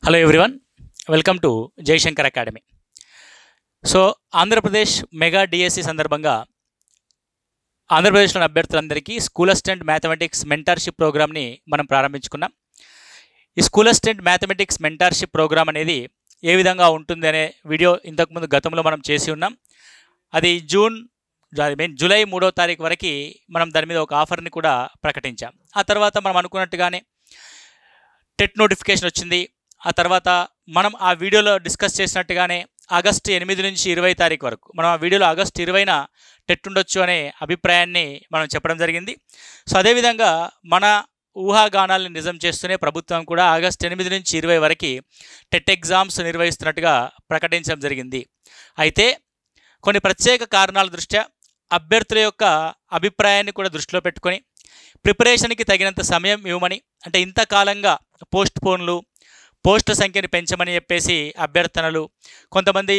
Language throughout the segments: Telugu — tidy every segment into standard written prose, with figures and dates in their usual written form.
Hello everyone, welcome to Jayashankar Academy. So Andhra Pradesh mega DSC సందర్భంగా ఆంధ్రప్రదేశ్లోని అభ్యర్థులందరికీ స్కూల్ అసిస్టెంట్ మ్యాథమెటిక్స్ మెంటర్షిప్ ప్రోగ్రామ్ని మనం ప్రారంభించుకున్నాం. ఈ school assistant mathematics mentorship program అనేది ఏ విధంగా ఉంటుంది అనే వీడియో ఇంతకుముందు గతంలో మనం చేసి ఉన్నాం. అది జూలై 3వ తారీఖు వరకు మనం దాని మీద ఒక ఆఫర్ని కూడా ప్రకటించాం. ఆ తర్వాత మనం అనుకున్నట్టుగానే టెట్ నోటిఫికేషన్ వచ్చింది. ఆ తర్వాత మనం ఆ వీడియోలో డిస్కస్ చేసినట్టుగానే ఆగస్టు 8 నుంచి 20 తారీఖు వరకు మనం ఆ వీడియోలో ఆగస్టు 20న టెట్ ఉండొచ్చు అనే అభిప్రాయాన్ని మనం చెప్పడం జరిగింది. సో అదేవిధంగా మన ఊహాగానాలను నిజం చేస్తూనే ప్రభుత్వం కూడా ఆగస్టు 8 నుంచి 20 వరకు టెట్ ఎగ్జామ్స్ నిర్వహిస్తున్నట్టుగా ప్రకటించడం జరిగింది. అయితే కొన్ని ప్రత్యేక కారణాల దృష్ట్యా అభ్యర్థుల యొక్క అభిప్రాయాన్ని కూడా దృష్టిలో పెట్టుకొని ప్రిపరేషన్కి తగినంత సమయం ఇవ్వమని, అంటే ఇంతకాలంగా పోస్టుల సంఖ్యని పెంచమని చెప్పేసి అభ్యర్థనలు, కొంతమంది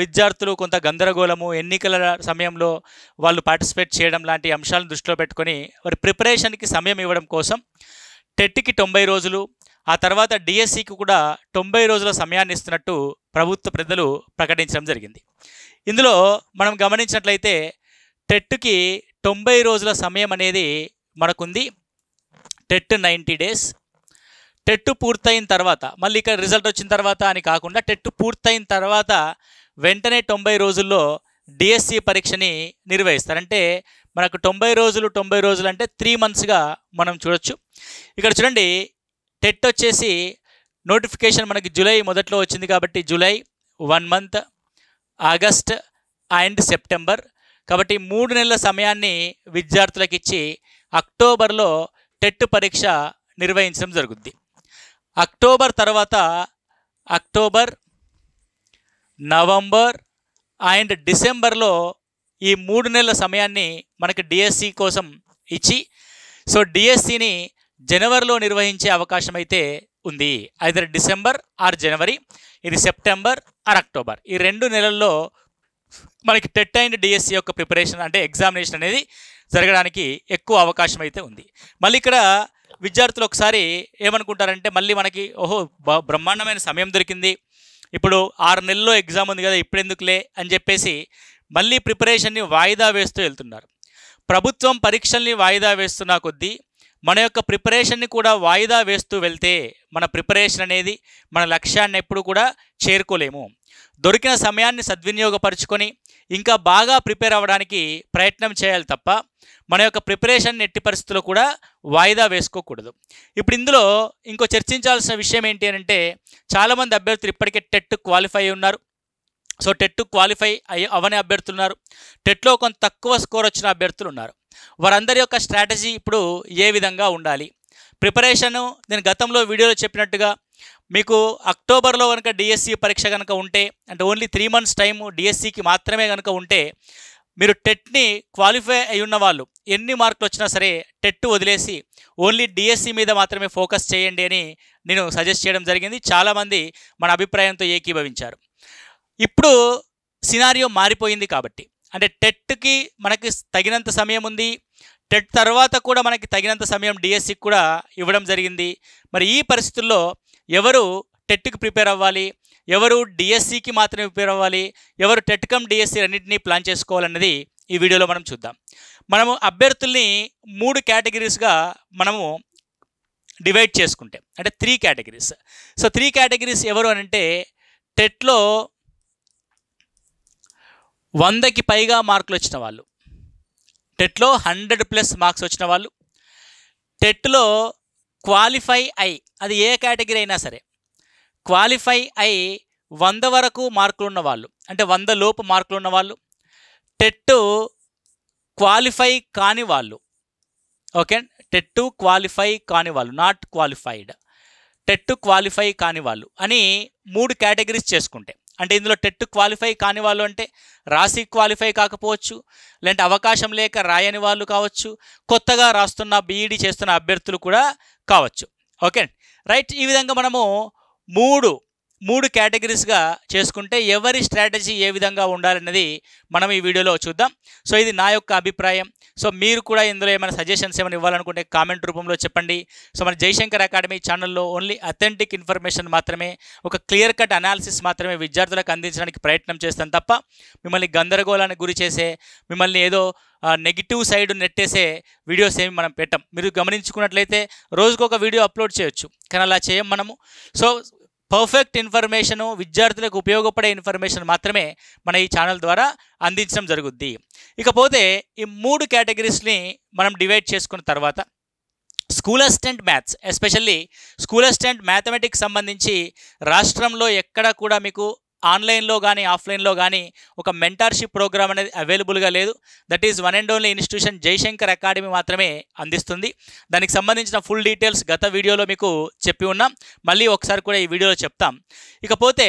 విద్యార్థులు కొంత గందరగోళము, ఎన్నికల సమయంలో వాళ్ళు పార్టిసిపేట్ చేయడం లాంటి అంశాలను దృష్టిలో పెట్టుకొని వారి ప్రిపరేషన్కి సమయం ఇవ్వడం కోసం టెట్కి 90 రోజులు, ఆ తర్వాత డిఎస్సికి కూడా 90 రోజుల సమయాన్ని ఇస్తున్నట్టు ప్రభుత్వ పెద్దలు ప్రకటించడం జరిగింది. ఇందులో మనం గమనించినట్లయితే టెట్కి 90 రోజుల సమయం అనేది మనకుంది. TET 90 days. టెట్ పూర్తయిన తర్వాత మళ్ళీ ఇక్కడ రిజల్ట్ వచ్చిన తర్వాత అని కాకుండా టెట్ పూర్తయిన తర్వాత వెంటనే 90 రోజుల్లో డిఎస్సి పరీక్షని నిర్వహిస్తారు. అంటే మనకు 90 రోజులు అంటే 3 మంత్స్గా మనం చూడొచ్చు. ఇక్కడ చూడండి, టెట్ వచ్చేసి నోటిఫికేషన్ మనకి జూలై మొదట్లో వచ్చింది కాబట్టి July 1 month, August and September, కాబట్టి 3 నెలల సమయాన్ని విద్యార్థులకు ఇచ్చి అక్టోబర్లో టెట్ పరీక్ష నిర్వహించడం జరుగుద్ది. అక్టోబర్ తర్వాత అక్టోబర్, నవంబర్ అండ్ డిసెంబర్లో ఈ 3 నెలల సమయాన్ని మనకి డిఎస్సి కోసం ఇచ్చి, సో డిఎస్సిని జనవరిలో నిర్వహించే అవకాశం అయితే ఉంది. అయితే డిసెంబర్ ఆర్ జనవరి, ఇది సెప్టెంబర్ ఆర్ అక్టోబర్, ఈ 2 నెలల్లో మనకి టెట్ అండ్ డిఎస్సి యొక్క ప్రిపరేషన్ అంటే ఎగ్జామినేషన్ అనేది జరగడానికి ఎక్కువ అవకాశం అయితే ఉంది. మళ్ళీ ఇక్కడ విద్యార్థులు ఒకసారి ఏమనుకుంటారంటే, మళ్ళీ మనకి బ్రహ్మాండమైన సమయం దొరికింది, ఇప్పుడు 6 నెలల్లో ఎగ్జామ్ ఉంది కదా, ఇప్పుడు ఎందుకులే అని చెప్పేసి మళ్ళీ ప్రిపరేషన్ని వాయిదా వేస్తూ వెళ్తున్నారు. ప్రభుత్వం పరీక్షల్ని వాయిదా వేస్తున్న కొద్దీ మన యొక్క ప్రిపరేషన్ని కూడా వాయిదా వేస్తూ వెళ్తే మన ప్రిపరేషన్ అనేది మన లక్ష్యాన్ని ఎప్పుడు కూడా చేరుకోలేము. దొరికిన సమయాన్ని సద్వినియోగపరుచుకొని ఇంకా బాగా ప్రిపేర్ అవ్వడానికి ప్రయత్నం చేయాలి తప్ప మన యొక్క ప్రిపరేషన్ ఎట్టి పరిస్థితుల్లో కూడా వాయిదా వేసుకోకూడదు. ఇప్పుడు ఇందులో ఇంకో చర్చించాల్సిన విషయం ఏంటి అంటే, చాలామంది అభ్యర్థులు ఇప్పటికే టెట్ క్వాలిఫై ఉన్నారు. సో టెట్ క్వాలిఫై అవని అభ్యర్థులు ఉన్నారు, టెట్లో కొంత తక్కువ స్కోర్ వచ్చిన అభ్యర్థులు ఉన్నారు. వారందరి యొక్క స్ట్రాటజీ ఇప్పుడు ఏ విధంగా ఉండాలి? ప్రిపరేషను నేను గతంలో వీడియోలో చెప్పినట్టుగా మీకు అక్టోబర్లో కనుక డిఎస్సి పరీక్ష కనుక ఉంటే, అంటే ఓన్లీ 3 మంత్స్ టైము డిఎస్సికి మాత్రమే కనుక ఉంటే, మీరు టెట్ని క్వాలిఫై అయి ఉన్న వాళ్ళు ఎన్ని మార్కులు వచ్చినా సరే టెట్ వదిలేసి ఓన్లీ డిఎస్సి మీద మాత్రమే ఫోకస్ చేయండి అని నేను సజెస్ట్ చేయడం జరిగింది. చాలామంది మన అభిప్రాయంతో ఏకీభవించారు. ఇప్పుడు సినారియో మారిపోయింది కాబట్టి, అంటే టెట్కి మనకి తగినంత సమయం ఉంది, టెట్ తర్వాత కూడా మనకి తగినంత సమయం డిఎస్సికి కూడా ఇవ్వడం జరిగింది. మరి ఈ పరిస్థితుల్లో ఎవరు టెట్కి ప్రిపేర్ అవ్వాలి, ఎవరు డిఎస్సికి మాత్రమే ప్రిపేర్ అవ్వాలి, ఎవరు టెట్ కమ్ డిఎస్సి రెండింటినీ ప్లాన్ చేసుకోవాలన్నది ఈ వీడియోలో మనం చూద్దాం. మనము అభ్యర్థుల్ని 3 కేటగిరీస్గా మనము డివైడ్ చేసుకుంటే, అంటే 3 కేటగిరీస్. సో 3 కేటగిరీస్ ఎవరు అని అంటే, టెట్లో 100కి పైగా మార్కులు వచ్చిన వాళ్ళు, టెట్లో 100+ మార్క్స్ వచ్చిన వాళ్ళు, టెట్లో క్వాలిఫై అయి, అది ఏ కేటగిరీ అయినా సరే క్వాలిఫై అయి 100 వరకు మార్కులు ఉన్నవాళ్ళు, అంటే 100 లోపు మార్కులు ఉన్నవాళ్ళు, టెట్ క్వాలిఫై కాని వాళ్ళు, ఓకే, టెట్ క్వాలిఫై కాని వాళ్ళు, నాట్ క్వాలిఫైడ్, టెట్ క్వాలిఫై కాని వాళ్ళు అని 3 కేటగిరీస్ చేసుకుంటే, అంటే ఇందులో టెట్ క్వాలిఫై కాని వాళ్ళు అంటే రాసి క్వాలిఫై కాకపోవచ్చు, లేదంటే అవకాశం లేక రాయని వాళ్ళు కావచ్చు, కొత్తగా రాస్తున్న బీఈడీ చేస్తున్న అభ్యర్థులు కూడా కావచ్చు. ఓకే రైట్, ఈ విధంగా మనము 3 3 కేటగిరీస్గా చేసుకుంటే ఎవరి స్ట్రాటజీ ఏ విధంగా ఉండాలన్నది మనం ఈ వీడియోలో చూద్దాం. సో ఇది నా యొక్క అభిప్రాయం. సో మీరు కూడా ఇందులో ఏమైనా సజెషన్స్ ఏమైనా ఇవ్వాలనుకుంటే కామెంట్ రూపంలో చెప్పండి. సో మన జయశంకర్ అకాడమీ ఛానల్లో ఓన్లీ అథెంటిక్ ఇన్ఫర్మేషన్ మాత్రమే, ఒక క్లియర్ కట్ అనాలిసిస్ మాత్రమే విద్యార్థులకు అందించడానికి ప్రయత్నం చేస్తాం తప్ప మిమ్మల్ని గందరగోళానికి గురి చేసే, మిమ్మల్ని ఏదో నెగిటివ్ సైడ్ నెట్టేసే వీడియోస్ ఏమి మనం పెట్టం. మీరు గమనించుకున్నట్లయితే రోజుకొక వీడియో అప్లోడ్ చేయొచ్చు, కానీ అలా చేయం మనము. సో పర్ఫెక్ట్ ఇన్ఫర్మేషను, విద్యార్థులకు ఉపయోగపడే ఇన్ఫర్మేషన్ మాత్రమే మన ఈ ఛానల్ ద్వారా అందించడం జరుగుద్ది. ఇకపోతే ఈ 3 కేటగిరీస్ని మనం డివైడ్ చేసుకున్న తర్వాత school assistant maths, especially school assistant mathematics సంబంధించి రాష్ట్రంలో ఎక్కడ కూడా మీకు ఆన్లైన్లో కానీ ఆఫ్లైన్లో కానీ ఒక మెంటార్షిప్ ప్రోగ్రామ్ అనేది అవైలబుల్గా లేదు. That is one and only institution Jayashankar Academy మాత్రమే అందిస్తుంది. దానికి సంబంధించిన ఫుల్ డీటెయిల్స్ గత వీడియోలో మీకు చెప్పి ఉన్నాం, మళ్ళీ ఒకసారి కూడా ఈ వీడియోలో చెప్తాం. ఇకపోతే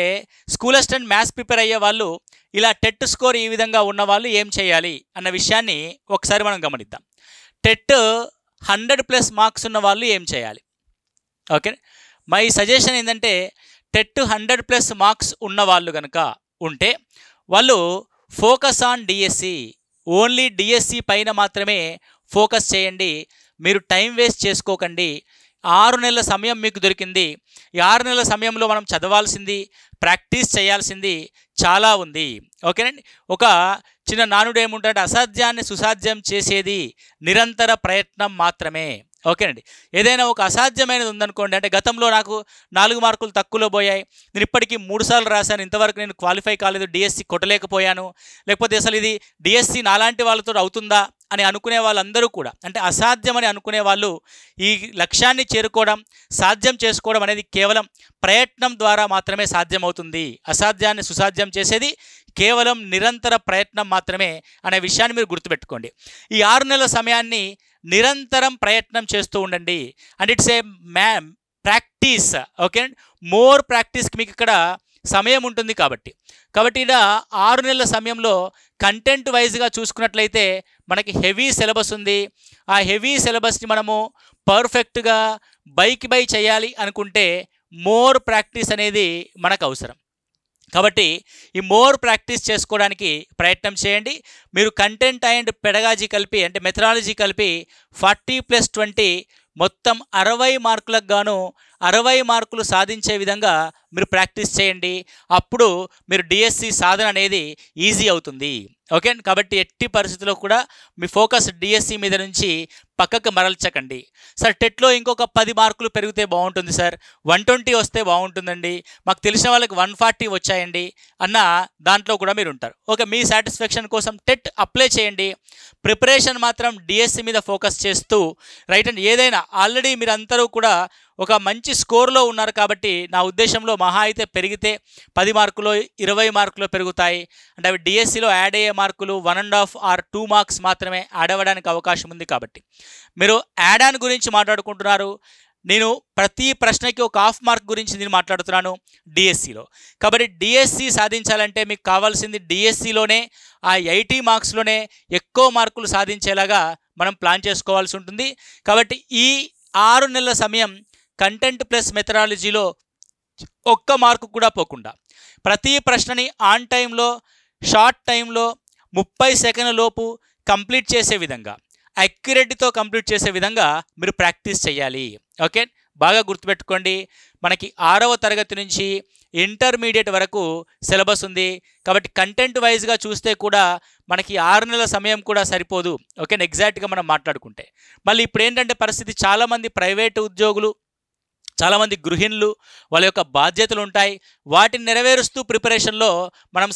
స్కూల్ అసిస్టెంట్ మ్యాథ్స్ ప్రిపేర్ అయ్యే వాళ్ళు, ఇలా టెట్ స్కోర్ ఈ విధంగా ఉన్న వాళ్ళు ఏం చేయాలి అన్న విషయాన్ని ఒకసారి మనం గమనిద్దాం. టెట్ 100+ మార్క్స్ ఉన్న వాళ్ళు ఏం చేయాలి? ఓకే, మై సజెషన్ ఏంటంటే టెట్ 100+ మార్క్స్ ఉన్న వాళ్ళు కనుక ఉంటే వాళ్ళు focus on DSC, only DSC పైన మాత్రమే ఫోకస్ చేయండి. మీరు టైం వేస్ట్ చేసుకోకండి. 6 నెలల సమయం మీకు దొరికింది. ఈ 6 నెలల సమయంలో మనం చదవాల్సింది, ప్రాక్టీస్ చేయాల్సింది చాలా ఉంది. ఓకేనండి. ఒక చిన్న నానుడు ఏముంటాడంటే, అసాధ్యాన్ని సుసాధ్యం చేసేది నిరంతర ప్రయత్నం మాత్రమే. ఓకేనండి. ఏదైనా ఒక అసాధ్యమైనది ఉందనుకోండి, అంటే గతంలో నాకు 4 మార్కులు తక్కువలో పోయాయి, నేను ఇప్పటికీ 3 సార్లు రాశాను, ఇంతవరకు నేను క్వాలిఫై కాలేదు, డిఎస్సి కొట్టలేకపోయాను, లేకపోతే అసలు ఇది డిఎస్సి నాలాంటి వాళ్ళతో అవుతుందా అని అనుకునే వాళ్ళందరూ కూడా, అంటే అసాధ్యమని అనుకునే వాళ్ళు, ఈ లక్ష్యాన్ని చేరుకోవడం, సాధ్యం చేసుకోవడం అనేది కేవలం ప్రయత్నం ద్వారా మాత్రమే సాధ్యమవుతుంది. అసాధ్యాన్ని సుసాధ్యం చేసేది కేవలం నిరంతర ప్రయత్నం మాత్రమే అనే విషయాన్ని మీరు గుర్తుపెట్టుకోండి. ఈ 6 నెలల సమయాన్ని నిరంతరం ప్రయత్నం చేస్తూ ఉండండి. And it's a practice. Okay, more ప్రాక్టీస్కి మీకు ఇక్కడ సమయం ఉంటుంది కాబట్టి ఇలా 6 నెలల సమయంలో కంటెంట్ వైజ్గా చూసుకున్నట్లయితే మనకి హెవీ సిలబస్ ఉంది. ఆ హెవీ సిలబస్ని మనము పర్ఫెక్ట్గా బై చేయాలి అనుకుంటే మోర్ ప్రాక్టీస్ అనేది మనకు అవసరం. కాబట్టి ఈ మోర్ ప్రాక్టీస్ చేసుకోవడానికి ప్రయత్నం చేయండి. మీరు కంటెంట్ అండ్ పెడగాజీ కలిపి, అంటే మెథడాలజీ కలిపి 40+20 మొత్తం 60 మార్కులకు గాను 60 మార్కులు సాధించే విధంగా మీరు ప్రాక్టీస్ చేయండి. అప్పుడు మీరు డిఎస్సి సాధన అనేది ఈజీ అవుతుంది. ఓకే, కాబట్టి ఎట్టి పరిస్థితుల్లో కూడా మీ ఫోకస్ డిఎస్సి మీద నుంచి పక్కకు మరల్చకండి. సార్ టెట్లో ఇంకొక 10 మార్కులు పెరిగితే బాగుంటుంది సార్, 120 వస్తే బాగుంటుందండి, మాకు తెలిసిన వాళ్ళకి 140 వచ్చాయండి అన్న దాంట్లో కూడా మీరు ఉంటారు. ఓకే, మీ సాటిస్ఫాక్షన్ కోసం టెట్ అప్లై చేయండి. ప్రిపరేషన్ మాత్రం డిఎస్సి మీద ఫోకస్ చేస్తూ రైట్. అండ్ ఏదైనా ఆల్రెడీ మీరు అందరూ కూడా ఒక మంచి స్కోర్లో ఉన్నారు కాబట్టి నా ఉద్దేశంలో మహా అయితే పెరిగితే 10 మార్కులో 20 మార్కులు పెరుగుతాయి. అంటే అవి డిఎస్సిలో యాడ్ అయ్యే మార్కులు 1.5 or 2 మార్క్స్ మాత్రమే యాడ్ అవ్వడానికి అవకాశం ఉంది. కాబట్టి మీరు యాడ్ ఆన్ గురించి మాట్లాడుకుంటున్నారు, నేను ప్రతి ప్రశ్నకి ఒక 1/2 మార్క్ గురించి నేను మాట్లాడుతున్నాను డిఎస్సిలో. కాబట్టి డిఎస్సి సాధించాలంటే మీకు కావాల్సింది డిఎస్సిలోనే ఆ 80 మార్క్స్లోనే ఎక్కువ మార్కులు సాధించేలాగా మనం ప్లాన్ చేసుకోవాల్సి ఉంటుంది. కాబట్టి ఈ 6 నెలల సమయం కంటెంట్ ప్లస్ మెథడాలజీలో 1 మార్కు కూడా పోకుండా ప్రతి ప్రశ్నని ఆన్ టైంలో, షార్ట్ టైంలో 30 సెకండ్ల లోపు కంప్లీట్ చేసే విధంగా, అక్యురేట్తో కంప్లీట్ చేసే విధంగా మీరు ప్రాక్టీస్ చేయాలి. ఓకే, బాగా గుర్తుపెట్టుకోండి. మనకి 6వ తరగతి నుంచి ఇంటర్మీడియట్ వరకు సిలబస్ ఉంది. కాబట్టి కంటెంట్ వైజ్గా చూస్తే కూడా మనకి 6 నెలల సమయం కూడా సరిపోదు. ఓకే, ఎగ్జాక్ట్గా మనం మాట్లాడుకుంటే మళ్ళీ ఇప్పుడు ఏంటంటే పరిస్థితి, చాలామంది ప్రైవేటు ఉద్యోగులు, చాలామంది గృహిణులు, వాళ్ళ యొక్క బాధ్యతలు ఉంటాయి, వాటిని నెరవేరుస్తూ ప్రిపరేషన్లో మనం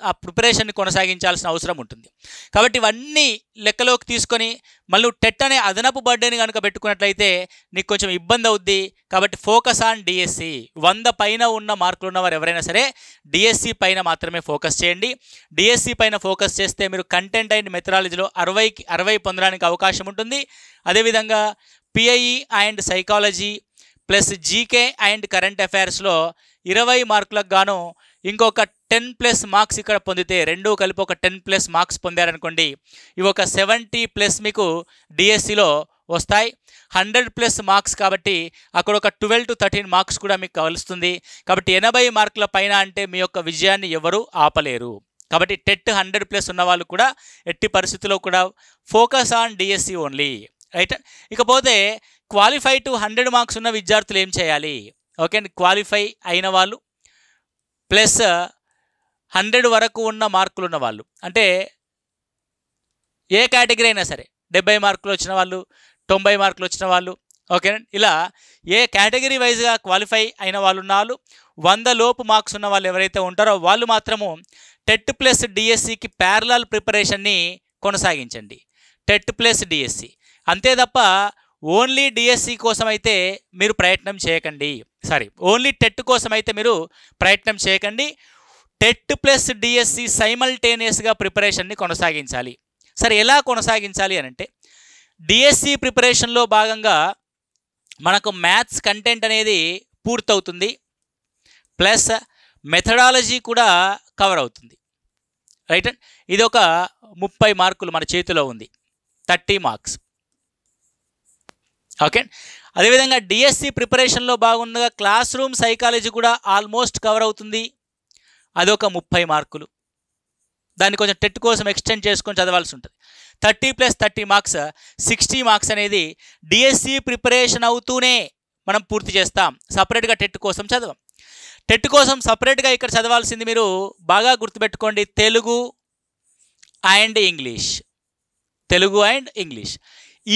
ఆ ప్రిపరేషన్ని కొనసాగించాల్సిన అవసరం ఉంటుంది. కాబట్టి ఇవన్నీ లెక్కలోకి తీసుకొని మళ్ళీ టెట్ అనే అదనపు బర్డెని కనుక పెట్టుకున్నట్లయితే నీకు కొంచెం ఇబ్బంది అవుద్ది. కాబట్టి ఫోకస్ ఆన్ డిఎస్సి. 100 పైన ఉన్న మార్కులు ఉన్నవారు ఎవరైనా సరే డిఎస్సి పైన మాత్రమే ఫోకస్ చేయండి. డిఎస్సి పైన ఫోకస్ చేస్తే మీరు కంటెంట్ అండ్ మెథడాలజీలో 60 పొందడానికి అవకాశం ఉంటుంది. అదేవిధంగా PIE and psychology plus GK and current అఫైర్స్లో 20 మార్కులకు గాను ఇంకొక 10+ మార్క్స్ ఇక్కడ పొందితే, రెండూ కలిపి ఒక 10+ మార్క్స్ పొందారనుకోండి, ఇవి ఒక 70+ మీకు డిఎస్సిలో వస్తాయి. 100+ మార్క్స్ కాబట్టి అక్కడ ఒక 12 to 13 మార్క్స్ కూడా మీకు కలుస్తుంది. కాబట్టి 80 మార్కుల పైన అంటే మీ యొక్క విజయాన్ని ఎవరు ఆపలేరు. కాబట్టి టెట్ 100+ ఉన్న వాళ్ళు కూడా ఎట్టి పరిస్థితుల్లో కూడా focus on DSC only, right. ఇకపోతే క్వాలిఫై టు 100 మార్క్స్ ఉన్న విద్యార్థులు ఏం చేయాలి? ఓకే అండి, క్వాలిఫై అయిన వాళ్ళు ప్లస్ 100 వరకు ఉన్న మార్కులు ఉన్న వాళ్ళు, అంటే ఏ కేటగిరీ అయినా సరే 70 మార్కులు వచ్చిన వాళ్ళు, 90 మార్కులు వచ్చిన వాళ్ళు, ఓకేనండి, ఇలా ఏ కేటగిరీ వైజ్గా క్వాలిఫై అయిన వాళ్ళు ఉన్న వాళ్ళు, 100 లోపు మార్క్స్ ఉన్న వాళ్ళు ఎవరైతే ఉంటారో వాళ్ళు మాత్రము టెట్ ప్లస్ డిఎస్సికి ప్యారలల్ ప్రిపరేషన్ని కొనసాగించండి. టెట్ ప్లస్ డిఎస్సి అంతే తప్ప ఓన్లీ డిఎస్సి కోసం అయితే మీరు ప్రయత్నం చేయకండి. ఓన్లీ టెట్ కోసం అయితే మీరు ప్రయత్నం చేయకండి. టెట్ ప్లస్ డిఎస్సి సైమల్టేనియస్గా ప్రిపరేషన్ని కొనసాగించాలి. సరే, ఎలా కొనసాగించాలి అని అంటే డిఎస్సి ప్రిపరేషన్లో భాగంగా మనకు మ్యాథ్స్ కంటెంట్ అనేది పూర్తవుతుంది, ప్లస్ మెథడాలజీ కూడా కవర్ అవుతుంది, రైట్. ఇది ఒక 30 మార్కులు మన చేతిలో ఉంది, 30 మార్క్స్. ఓకే, అదేవిధంగా డిఎస్సి ప్రిపరేషన్లో భాగంగా క్లాస్ రూమ్ సైకాలజీ కూడా ఆల్మోస్ట్ కవర్ అవుతుంది, అదొక 30 మార్కులు. దాన్ని కొంచెం టెట్ కోసం ఎక్స్టెండ్ చేసుకొని చదవాల్సి ఉంటుంది. 30+30 మార్క్స్ 60 మార్క్స్ అనేది డిఎస్సి ప్రిపరేషన్ అవుతూనే మనం పూర్తి చేస్తాం. సపరేట్గా టెట్ కోసం చదవం. టెట్ కోసం సపరేట్గా ఇక్కడ చదవాల్సింది మీరు బాగా గుర్తుపెట్టుకోండి, Telugu and English. Telugu and English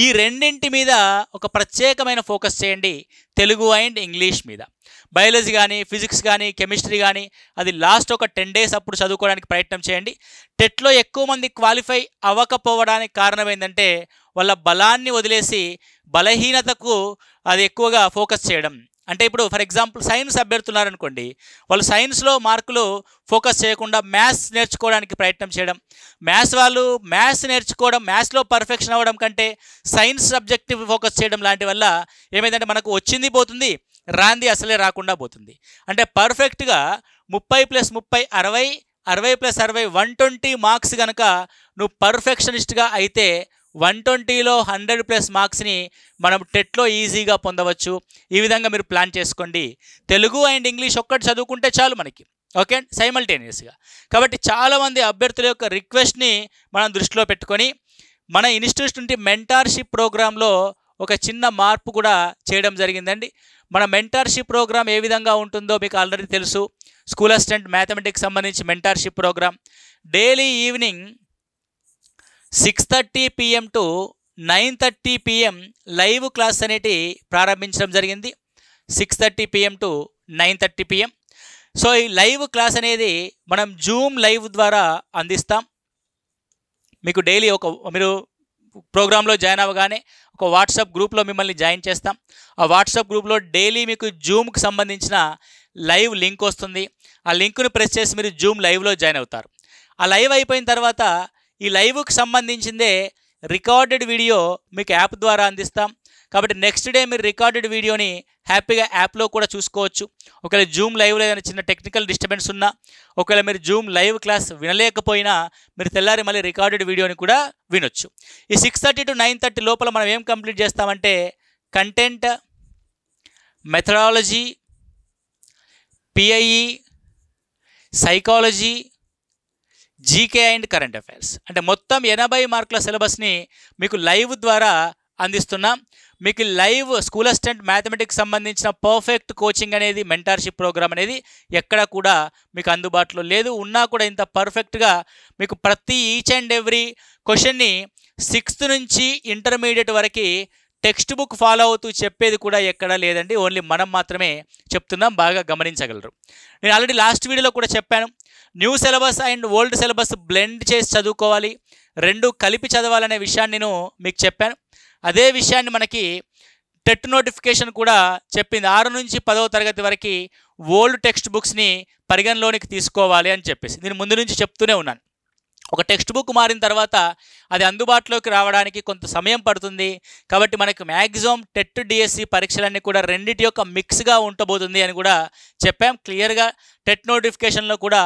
ఈ రెండింటి మీద ఒక ప్రత్యేకమైన ఫోకస్ చేయండి, తెలుగు అండ్ ఇంగ్లీష్ మీద. బయాలజీ కానీ, ఫిజిక్స్ కానీ, కెమిస్ట్రీ కానీ అది లాస్ట్ ఒక 10 days అప్పుడు చదువుకోవడానికి ప్రయత్నం చేయండి. టెట్లో ఎక్కువ మంది క్వాలిఫై అవ్వకపోవడానికి కారణం ఏంటంటే వాళ్ళ బలాన్ని వదిలేసి బలహీనతకు అది ఎక్కువగా ఫోకస్ చేయడం. అంటే ఇప్పుడు ఫర్ ఎగ్జాంపుల్ సైన్స్ అభ్యర్థులున్నారనుకోండి, వాళ్ళు సైన్స్లో మార్కులు ఫోకస్ చేయకుండా మ్యాథ్స్ నేర్చుకోవడానికి ప్రయత్నం చేయడం. వాళ్ళు మ్యాథ్స్ నేర్చుకోవడం, మ్యాథ్స్లో పర్ఫెక్షన్ అవ్వడం కంటే సైన్స్ సబ్జెక్ట్ ఫోకస్ చేయడం లాంటి వల్ల ఏమైందంటే మనకు వచ్చింది పోతుంది, రాంది అసలే రాకుండా పోతుంది. అంటే పర్ఫెక్ట్గా 30+30 60, 60+60 120 మార్క్స్ కనుక నువ్వు పర్ఫెక్షనిస్ట్గా అయితే 120లో 100+ మార్క్స్ని మనం టెట్లో ఈజీగా పొందవచ్చు. ఈ విధంగా మీరు ప్లాన్ చేసుకోండి. తెలుగు అండ్ ఇంగ్లీష్ ఒక్కటి చదువుకుంటే చాలు మనకి, ఓకే, సైమల్టేనియస్గా. కాబట్టి చాలామంది అభ్యర్థుల యొక్క రిక్వెస్ట్ని మనం దృష్టిలో పెట్టుకొని మన ఇన్స్టిట్యూట్ నుండి మెంటార్షిప్ ప్రోగ్రాంలో ఒక చిన్న మార్పు కూడా చేయడం జరిగిందండి. మన మెంటార్షిప్ ప్రోగ్రామ్ ఏ విధంగా ఉంటుందో మీకు ఆల్రెడీ తెలుసు. స్కూల్ అసిస్టెంట్ మ్యాథమెటిక్స్ సంబంధించి mentorship programme daily evening 6:30 PM to 9:30 PM live class అనేటి ప్రారంభించడం జరిగింది. 6:30 PM to 9:30 PM. సో ఈ లైవ్ క్లాస్ అనేది మనం జూమ్ లైవ్ ద్వారా అందిస్తాం. మీకు డైలీ మీరు ప్రోగ్రాంలో జాయిన్ అవ్వగానే ఒక వాట్సాప్ గ్రూప్లో మిమ్మల్ని జాయిన్ చేస్తాం. ఆ వాట్సాప్ గ్రూప్లో డైలీ మీకు జూమ్కి సంబంధించిన లైవ్ లింక్ వస్తుంది. ఆ లింక్ను ప్రెస్ చేసి మీరు జూమ్ లైవ్లో జాయిన్ అవుతారు. ఆ లైవ్ అయిపోయిన తర్వాత ఈ లైవ్కి సంబంధించిందే రికార్డెడ్ వీడియో మీకు యాప్ ద్వారా అందిస్తాం. కాబట్టి నెక్స్ట్ డే మీరు రికార్డెడ్ వీడియోని హ్యాపీగా యాప్లో కూడా చూసుకోవచ్చు. ఒకవేళ జూమ్ లైవ్లో ఏదైనా చిన్న టెక్నికల్ డిస్టర్బెన్స్ ఉన్నా, ఒకవేళ మీరు జూమ్ లైవ్ క్లాస్ వినలేకపోయినా మీరు తెల్లారి మళ్ళీ రికార్డెడ్ వీడియోని కూడా వినొచ్చు. ఈ 6:30 to 9:30 లోపల మనం ఏం కంప్లీట్ చేస్తామంటే content, methodology, PIE, psychology, GK and current affairs అంటే మొత్తం 80 మార్కుల సిలబస్ని మీకు లైవ్ ద్వారా అందిస్తున్నాం. మీకు లైవ్ స్కూల్ అసిస్టెంట్ మ్యాథమెటిక్స్ సంబంధించిన పర్ఫెక్ట్ కోచింగ్ అనేది మెంటార్షిప్ ప్రోగ్రామ్ అనేది ఎక్కడ కూడా మీకు అందుబాటులో లేదు. ఉన్నా కూడా ఇంత పర్ఫెక్ట్గా మీకు ప్రతి ఈచ్ అండ్ ఎవ్రీ క్వశ్చన్ని 6th నుంచి ఇంటర్మీడియట్ వరకు టెక్స్ట్ బుక్ ఫాలో అవుతూ చెప్పేది కూడా ఎక్కడా లేదండి. ఓన్లీ మనం మాత్రమే చెప్తున్నాం, బాగా గమనించగలరు. నేను ఆల్రెడీ లాస్ట్ వీడియోలో కూడా చెప్పాను, new syllabus and old syllabus blend చేసి చదువుకోవాలి, రెండు కలిపి చదవాలనే విషయాన్ని నేను మీకు చెప్పాను. అదే విషయాన్ని మనకి టెట్ నోటిఫికేషన్ కూడా చెప్పింది. 6 నుంచి 10వ తరగతి వరకు ఓల్డ్ టెక్స్ట్ బుక్స్ని పరిగణలోనికి తీసుకోవాలి అని చెప్పేసి నేను ముందు నుంచి చెప్తూనే ఉన్నాను. ఒక టెక్స్ట్ బుక్ మారిన తర్వాత అది అందుబాటులోకి రావడానికి కొంత సమయం పడుతుంది. కాబట్టి మనకు మ్యాక్సిమం టెట్ డిఎస్సి పరీక్షలన్నీ కూడా రెండింటి యొక్క మిక్స్గా ఉండబోతుంది అని కూడా చెప్పాం క్లియర్గా. టెట్ నోటిఫికేషన్లో కూడా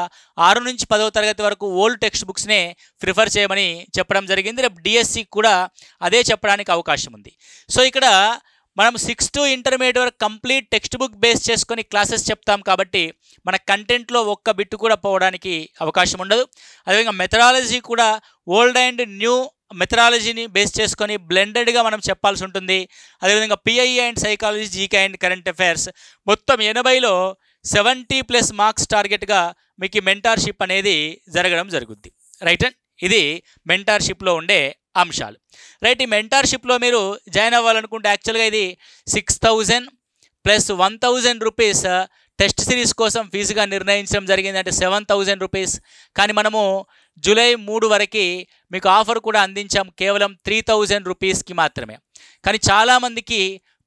6 నుంచి 10వ తరగతి వరకు ఓల్డ్ టెక్స్ట్ బుక్స్నే ప్రిఫర్ చేయమని చెప్పడం జరిగింది. రేపు డిఎస్సికి కూడా అదే చెప్పడానికి అవకాశం ఉంది. సో ఇక్కడ మనం 6 to ఇంటర్మీడియట్ వరకు కంప్లీట్ టెక్స్ట్ బుక్ బేస్ చేసుకొని క్లాసెస్ చెప్తాం కాబట్టి మన కంటెంట్లో ఒక్క బిట్టు కూడా పోవడానికి అవకాశం ఉండదు. అదేవిధంగా మెథడాలజీ కూడా ఓల్డ్ అండ్ న్యూ మెథడాలజీని బేస్ చేసుకొని బ్లెండెడ్గా మనం చెప్పాల్సి ఉంటుంది. అదేవిధంగా PIE and psychology, GK and current affairs మొత్తం 80లో 70+ మార్క్స్ టార్గెట్గా మీకు మెంటార్షిప్ అనేది జరగడం జరుగుద్ది. రైట్ అండ్ ఇది మెంటార్షిప్లో ఉండే అంశాలు. రైట్, ఈ మెంటార్షిప్లో మీరు జాయిన్ అవ్వాలనుకుంటే యాక్చువల్గా ఇది 6000 + 1000 రూపీస్ టెస్ట్ సిరీస్ కోసం ఫీజుగా నిర్ణయించడం జరిగింది, అంటే 7000 రూపీస్. కానీ మనము జూలై 3 వరకు మీకు ఆఫర్ కూడా అందించాం కేవలం 3000 రూపీస్కి మాత్రమే. కానీ చాలామందికి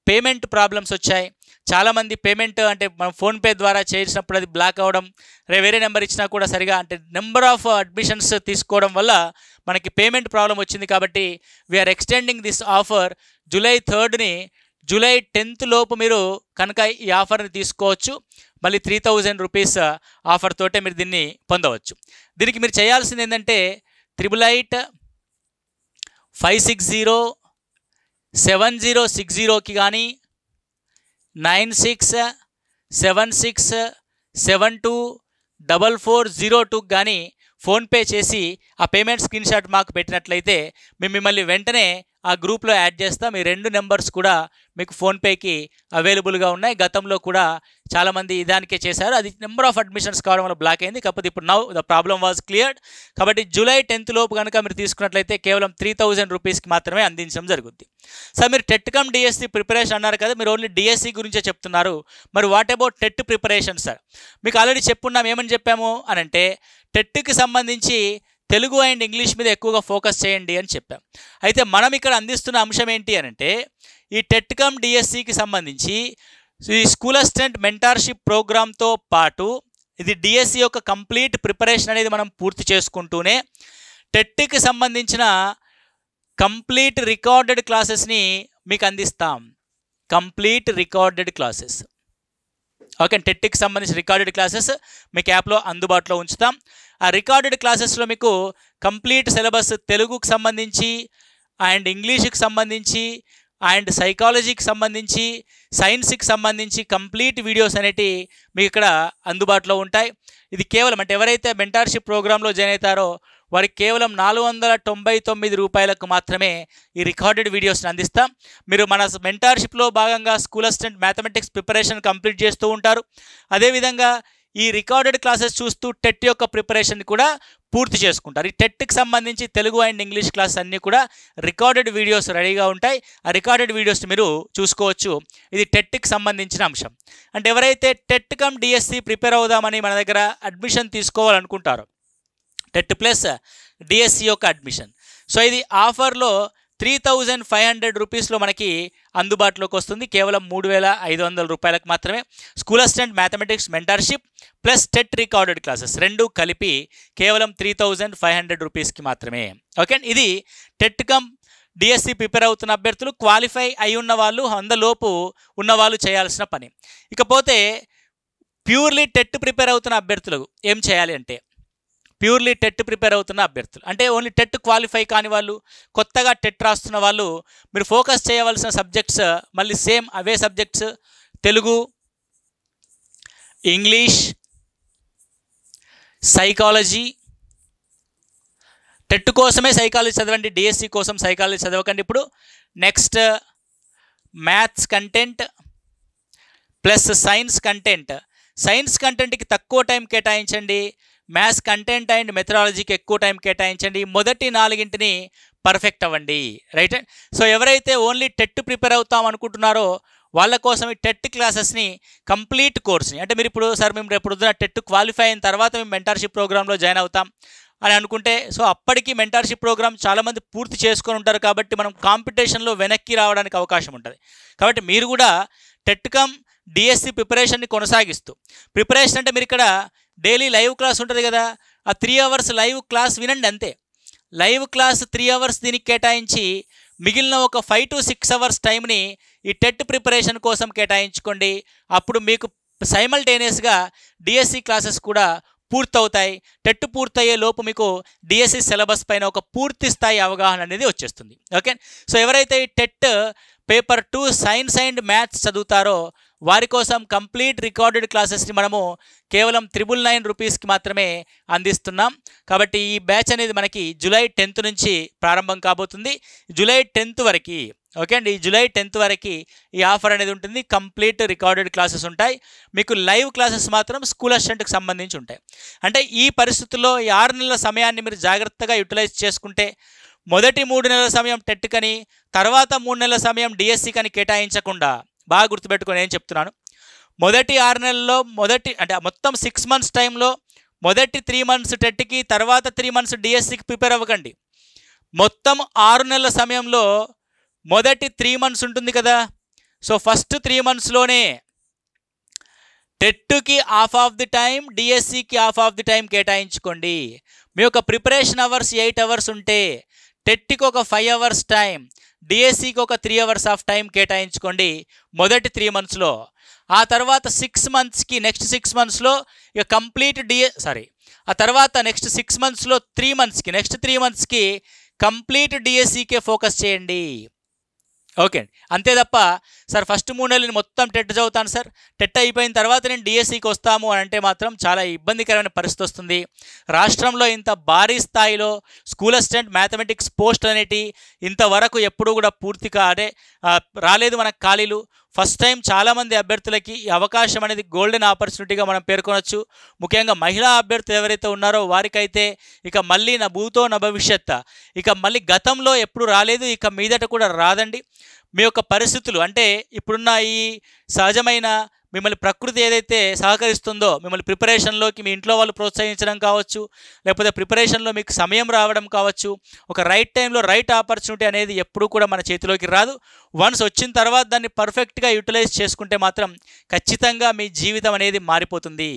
పేమెంట్ ప్రాబ్లమ్స్ వచ్చాయి. చాలామంది పేమెంట్ అంటే మనం ఫోన్పే ద్వారా చేసినప్పుడు అది బ్లాక్ అవ్వడం, వేరే నెంబర్ ఇచ్చినా కూడా సరిగా అంటే నెంబర్ ఆఫ్ అడ్మిషన్స్ తీసుకోవడం వల్ల మనకి పేమెంట్ ప్రాబ్లం వచ్చింది. కాబట్టి we are extending this offer July 3ని జూలై 10th లోపు మీరు కనుక ఈ ఆఫర్ని తీసుకోవచ్చు. మళ్ళీ 3000 రూపీస్ ఆఫర్ తోటే మీరు దీన్ని పొందవచ్చు. దీనికి మీరు చేయాల్సింది ఏంటంటే 8858707060కి కానీ 9676724402కి కానీ ఫోన్పే చేసి ఆ పేమెంట్ స్క్రీన్ షాట్ మాకు పెట్టినట్లయితే మేము మిమ్మల్ని వెంటనే ఆ గ్రూప్లో యాడ్ చేస్తాం. ఈ 2 నెంబర్స్ కూడా మీకు ఫోన్పేకి అవైలబుల్గా ఉన్నాయి. గతంలో కూడా చాలామంది ఇదానికే చేశారు, అది నెంబర్ ఆఫ్ అడ్మిషన్స్ కావడం వల్ల బ్లాక్ అయింది. కాకపోతే ఇప్పుడు now the problem was cleared. కాబట్టి జూలై 10th లోపు కనుక మీరు తీసుకున్నట్లయితే కేవలం 3000 రూపీస్కి మాత్రమే అందించడం జరుగుద్ది. సార్ మీరు టెట్ కమ్ డిఎస్సి ప్రిపరేషన్ అన్నారు కదా, మీరు ఓన్లీ డిఎస్సి గురించే చెప్తున్నారు, మరి what about TET preparation sir? మీకు ఆల్రెడీ చెప్పున్నాం. ఏమని చెప్పాము అని అంటే టెట్కి సంబంధించి తెలుగు అండ్ ఇంగ్లీష్ మీద ఎక్కువగా ఫోకస్ చేయండి అని చెప్పాం. అయితే మనం ఇక్కడ అందిస్తున్న అంశం ఏంటి అని అంటే ఈ టెట్ కమ్ డిఎస్సికి సంబంధించి ఈ స్కూల్ అసిస్టెంట్ మెంటార్షిప్ ప్రోగ్రామ్తో పాటు ఇది డిఎస్సి యొక్క కంప్లీట్ ప్రిపరేషన్ అనేది మనం పూర్తి చేసుకుంటూనే టెట్కి సంబంధించిన కంప్లీట్ రికార్డెడ్ క్లాసెస్ని మీకు అందిస్తాం. కంప్లీట్ రికార్డెడ్ క్లాసెస్, ఓకే, టెట్కి సంబంధించిన రికార్డెడ్ క్లాసెస్ మీకు యాప్లో అందుబాటులో ఉంచుతాం. ఆ రికార్డెడ్ క్లాసెస్లో మీకు కంప్లీట్ సిలబస్ తెలుగుకి సంబంధించి అండ్ ఇంగ్లీష్కి సంబంధించి అండ్ సైకాలజీకి సంబంధించి సైన్స్కి సంబంధించి కంప్లీట్ వీడియోస్ అనేటివి మీకు ఇక్కడ అందుబాటులో ఉంటాయి. ఇది కేవలం అంటే ఎవరైతే మెంటార్షిప్ ప్రోగ్రాంలో జాయిన్ అవుతారో వారికి కేవలం 499 రూపాయలకు మాత్రమే ఈ రికార్డెడ్ వీడియోస్ని అందిస్తాం. మీరు మన మెంటార్షిప్లో భాగంగా school assistant mathematics preparation complete చేస్తూ ఉంటారు. అదేవిధంగా ఈ రికార్డెడ్ క్లాసెస్ చూస్తూ టెట్ యొక్క ప్రిపరేషన్ కూడా పూర్తి చేసుకుంటారు. ఈ టెట్కి సంబంధించి తెలుగు అండ్ ఇంగ్లీష్ క్లాస్ అన్నీ కూడా రికార్డెడ్ వీడియోస్ రెడీగా ఉంటాయి. ఆ రికార్డెడ్ వీడియోస్ని మీరు చూసుకోవచ్చు. ఇది టెట్కి సంబంధించిన అంశం. అంటే ఎవరైతే టెట్ కమ్ డిఎస్సి ప్రిపేర్ అవుదామని మన దగ్గర అడ్మిషన్ తీసుకోవాలనుకుంటారో టెట్ ప్లస్ డిఎస్సి యొక్క అడ్మిషన్, సో ఇది ఆఫర్లో 3500 రూపీస్లో మనకి అందుబాటులోకి వస్తుంది. కేవలం 3500 రూపాయలకు మాత్రమే school assistant mathematics mentorship plus TET recorded classes రెండు కలిపి కేవలం 3500 రూపీస్కి మాత్రమే. ఓకే, ఇది టెట్ కమ్ డిఎస్సి ప్రిపేర్ అవుతున్న అభ్యర్థులు, క్వాలిఫై అయి ఉన్న వాళ్ళు, 100 లోపు ఉన్నవాళ్ళు చేయాల్సిన పని. ఇకపోతే ప్యూర్లీ టెట్ ప్రిపేర్ అవుతున్న అభ్యర్థులు ఏం చేయాలి అంటే ప్యూర్లీ టెట్ ప్రిపేర్ అవుతున్న అభ్యర్థులు అంటే ఓన్లీ టెట్ క్వాలిఫై కాని వాళ్ళు, కొత్తగా టెట్ రాస్తున్న వాళ్ళు, మీరు ఫోకస్ చేయవలసిన సబ్జెక్ట్స్ మళ్ళీ సేమ్ అవే subjects Telugu, English, psychology. TET కోసమే సైకాలజీ చదవండి, డిఎస్సి కోసం సైకాలజీ చదవకండి. ఇప్పుడు next maths content plus science content. Science కంటెంట్కి తక్కువ టైం కేటాయించండి, మ్యాథ్స్ కంటెంట్ అండ్ మెథడాలజీకి ఎక్కువ టైం కేటాయించండి. మొదటి 4 పర్ఫెక్ట్ అవ్వండి. రైట్. సో ఎవరైతే ఓన్లీ టెట్ ప్రిపేర్ అవుతాం అనుకుంటున్నారో వాళ్ళ కోసం ఈ టెట్ క్లాసెస్ని కంప్లీట్ కోర్స్ని అంటే మీరు ఇప్పుడు సార్ మేము రేపు పొద్దున టెట్ క్వాలిఫై అయిన తర్వాత మేము మెంటార్షిప్ ప్రోగ్రాంలో జాయిన్ అవుతాం అని అనుకుంటే, సో అప్పటికి మెంటార్షిప్ ప్రోగ్రామ్ చాలామంది పూర్తి చేసుకొని ఉంటారు కాబట్టి మనం కాంపిటీషన్లో వెనక్కి రావడానికి అవకాశం ఉంటుంది. కాబట్టి మీరు కూడా టెట్ కమ్ డిఎస్సి ప్రిపరేషన్ని కొనసాగిస్తూ, ప్రిపరేషన్ అంటే మీరు ఇక్కడ డైలీ లైవ్ క్లాస్ ఉంటుంది కదా, ఆ 3 అవర్స్ లైవ్ క్లాస్ వినండి అంతే. లైవ్ క్లాస్ 3 అవర్స్ దీనికి కేటాయించి మిగిలిన ఒక 5 to 6 అవర్స్ టైంని ఈ టెట్ ప్రిపరేషన్ కోసం కేటాయించుకోండి. అప్పుడు మీకు సైమల్టేనియస్గా డిఎస్సి క్లాసెస్ కూడా పూర్తవుతాయి. టెట్ పూర్తయ్యే లోపు మీకు డిఎస్సి సిలబస్ పైన ఒక పూర్తి స్థాయి అవగాహన అనేది వచ్చేస్తుంది. ఓకే, సో ఎవరైతే ఈ TET paper 2 science and maths చదువుతారో వారి కోసం కంప్లీట్ రికార్డెడ్ క్లాసెస్ని మనము కేవలం 999 రూపీస్కి మాత్రమే అందిస్తున్నాం. కాబట్టి ఈ బ్యాచ్ అనేది మనకి జూలై 10th నుంచి ప్రారంభం కాబోతుంది. జూలై 10th వరకు, ఓకే అండి, ఈ జూలై 10th వరకు ఈ ఆఫర్ అనేది ఉంటుంది. కంప్లీట్ రికార్డెడ్ క్లాసెస్ ఉంటాయి. మీకు లైవ్ క్లాసెస్ మాత్రం స్కూల్ అసిస్టెంట్కి సంబంధించి ఉంటాయి. అంటే ఈ పరిస్థితుల్లో ఈ 6 నెలల సమయాన్ని మీరు జాగ్రత్తగా యూటిలైజ్ చేసుకుంటే మొదటి 3 నెలల సమయం టెట్ కని, తర్వాత 3 నెలల సమయం డిఎస్సి కని కేటాయించకుండా, బాగా గుర్తుపెట్టుకొని ఏం చెప్తున్నాను, మొదటి 6 నెలల్లో అంటే మొత్తం 6 months టైంలో మొదటి 3 months టెట్కి, తర్వాత 3 months డిఎస్సికి ప్రిపేర్ అవ్వకండి. మొత్తం 6 నెలల సమయంలో మొదటి 3 months ఉంటుంది కదా, సో ఫస్ట్ 3 monthsలోనే టెట్కి హాఫ్ ఆఫ్ ది టైం, డిఎస్సికి హాఫ్ ఆఫ్ ది టైం కేటాయించుకోండి. మీ యొక్క ప్రిపరేషన్ అవర్స్ 8 hours ఉంటే టెట్కి ఒక 5 hours టైం, డిఎస్సికి ఒక 3 hours ఆఫ్ టైం కేటాయించుకోండి మొదటి 3 monthsలో. ఆ తర్వాత 6 monthsకి, నెక్స్ట్ 6 monthsలో ఇక కంప్లీట్ ఆ తర్వాత నెక్స్ట్ 6 monthsలో 3 monthsకి, నెక్స్ట్ 3 monthsకి కంప్లీట్ డిఎస్సికే ఫోకస్ చేయండి. ఓకే అండి, అంతే తప్ప సార్ ఫస్ట్ 3 నెలలు మొత్తం టెట్ చదువుతాను సార్, టెట్ అయిపోయిన తర్వాత నేను డిఎస్సికి వస్తాము అని అంటే మాత్రం చాలా ఇబ్బందికరమైన పరిస్థితి వస్తుంది. రాష్ట్రంలో ఇంత భారీ స్థాయిలో స్కూల్ అసిస్టెంట్ మ్యాథమెటిక్స్ పోస్ట్ అనేటి ఇంతవరకు ఎప్పుడూ కూడా పూర్తిగా రాలేదు మనకు ఖాళీలు. ఫస్ట్ టైం చాలామంది అభ్యర్థులకి ఈ అవకాశం అనేది గోల్డెన్ ఆపర్చునిటీగా మనం పేర్కొనవచ్చు. ముఖ్యంగా మహిళా అభ్యర్థులు ఎవరైతే ఉన్నారో వారికైతే ఇక మళ్ళీ నా భూతో నా భవిష్యత్, ఇక మళ్ళీ గతంలో ఎప్పుడు రాలేదు, ఇక మీదట కూడా రాదండి. మీ యొక్క పరిస్థితులు అంటే ఇప్పుడున్న ఈ సహజమైన మిమ్మల్ని ప్రకృతి ఏదైతే సహకరిస్తుందో, మిమ్మల్ని ప్రిపరేషన్లోకి మీ ఇంట్లో వాళ్ళు ప్రోత్సహించడం కావచ్చు, లేకపోతే ప్రిపరేషన్లో మీకు సమయం రావడం కావచ్చు, ఒక రైట్ టైంలో రైట్ ఆపర్చునిటీ అనేది ఎప్పుడూ కూడా మన చేతిలోకి రాదు. వన్స్ వచ్చిన తర్వాత దాన్ని పర్ఫెక్ట్గా యూటిలైజ్ చేసుకుంటే మాత్రం ఖచ్చితంగా మీ జీవితం అనేది మారిపోతుంది.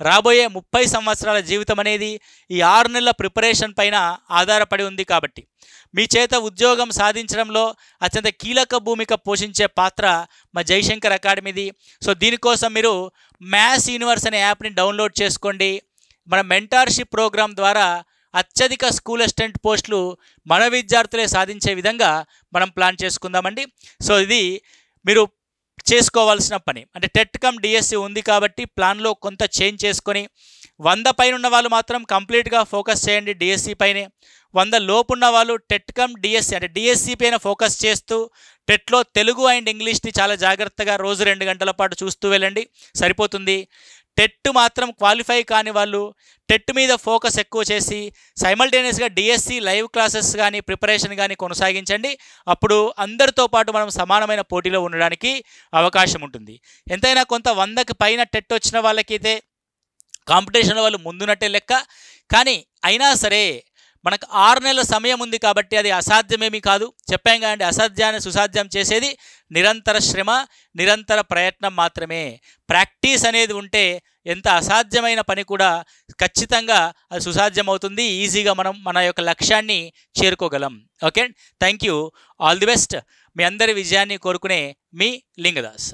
రాబోయే 30 సంవత్సరాల జీవితం అనేది ఈ 6 నెలల ప్రిపరేషన్ పైన ఆధారపడి ఉంది. కాబట్టి మీ చేత ఉద్యోగం సాధించడంలో అత్యంత కీలక భూమిక పోషించే పాత్ర మా జయశంకర్ అకాడమీది. సో దీనికోసం మీరు మ్యాథ్స్ యూనివర్స్ అనే యాప్ని డౌన్లోడ్ చేసుకోండి. మన మెంటార్షిప్ ప్రోగ్రాం ద్వారా అత్యధిక స్కూల్ అసిస్టెంట్ పోస్టులు మన విద్యార్థులే సాధించే విధంగా మనం ప్లాన్ చేసుకుందామండి. సో ఇది మీరు చేసుకోవాల్సిన పని. అంటే టెట్ కమ్ డిఎస్సి ఉంది కాబట్టి ప్లాన్లో కొంత చేంజ్ చేసుకొని 100 పైన ఉన్న వాళ్ళు మాత్రం కంప్లీట్గా ఫోకస్ చేయండి డిఎస్సి పైనే. 100 లోపు ఉన్న వాళ్ళు టెట్ కమ్ డిఎస్సి అంటే డిఎస్సి పైన ఫోకస్ చేస్తూ టెట్లో తెలుగు అండ్ ఇంగ్లీష్ని చాలా జాగ్రత్తగా రోజు 2 గంటల పాటు చూస్తూ వెళ్ళండి, సరిపోతుంది. టెట్ మాత్రం క్వాలిఫై కాని వాళ్ళు టెట్ మీద ఫోకస్ ఎక్కువ చేసి సైమల్టేనియస్గా డిఎస్సి లైవ్ క్లాసెస్ కానీ ప్రిపరేషన్ కానీ కొనసాగించండి. అప్పుడు అందరితో పాటు మనం సమానమైన పోటీలో ఉండడానికి అవకాశం ఉంటుంది. ఎంతైనా కొంత 100కి పైన టెట్ వచ్చిన వాళ్ళకైతే కాంపిటీషన్లో వాళ్ళు ముందున్నట్టే లెక్క. కానీ అయినా సరే మనకు 6 నెలల సమయం ఉంది కాబట్టి అది అసాధ్యమేమీ కాదు. చెప్పాం కదండి, అసాధ్యాన్ని సుసాధ్యం చేసేది నిరంతర శ్రమ, నిరంతర ప్రయత్నం మాత్రమే. ప్రాక్టీస్ అనేది ఉంటే ఎంత అసాధ్యమైన పని కూడా ఖచ్చితంగా అది సుసాధ్యం అవుతుంది. ఈజీగా మనం మన యొక్క లక్ష్యాన్ని చేరుకోగలం. Okay, thank you, all the best. మీ అందరి విజయాన్ని కోరుకునే మీ లింగదాస్.